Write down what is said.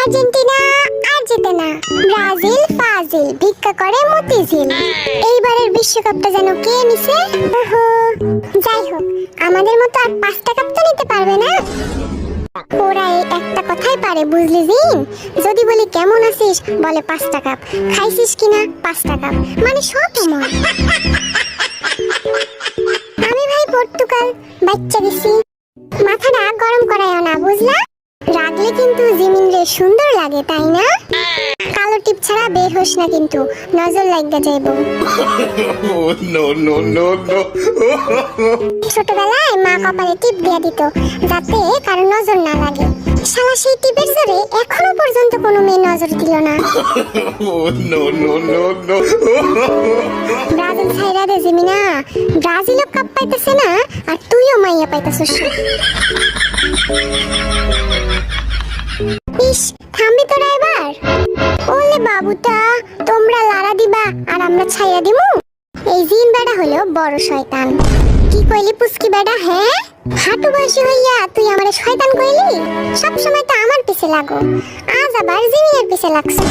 Argentina আর জেতে না, Brazil ফাজিল, ভিক্ষা করে মতিঝিল। এইবারের বিশ্বকাপটা যেন কে নিছে। ওহো, যাই হোক, আমাদের মতো আর 5টা কাপ তো নিতে পারবে না। ওরা এই একটা কথাই পারে, বুঝলি জিন? যদি বলি কেমন আছিস, বলে 5টা কাপ। খাইছিস কিনা, 5টা কাপ, মানে সব সমান। আমি ভাই পর্তুগাল, বাচ্চা গেছি। মাথাটা গরম করায়ও না, বুঝলা? রাগলে কিন্তু জিমিন রে সুন্দর লাগে, তাই না? কালো টিপ ছাড়া বের হোস না কিন্তু, নজর লাগা যাইবো। ছোটবেলায় মা কপালে টিপ দিয়া দিত, যাতে কারো নজর না লাগে। শালা সেই টিপের জোরে এখনো পর্যন্ত কোনো মেয়ে নজর দিল না। ব্রাজিল ছাইরা দে জিমিনা, ব্রাজিলও কাপ পাইতেছে না, আর তুইও মাইয়া পাইতেছিস। ইস, থামবি তোরা এবার? ওলে বাবুটা, তোমরা লাড়া দিবা আর আমরা ছাইয়া দিমু? এই জিন বেটা হলো বড় শয়তান। কি কইলি পুচকি বেটা? হ্যাঁ, হাঁটু বয়সী হইয়া তুই আমারে শয়তান কইলি? সব সময় তো আমার পিছে লাগো, আজ আবার জিমিনের পিছে লাগছে।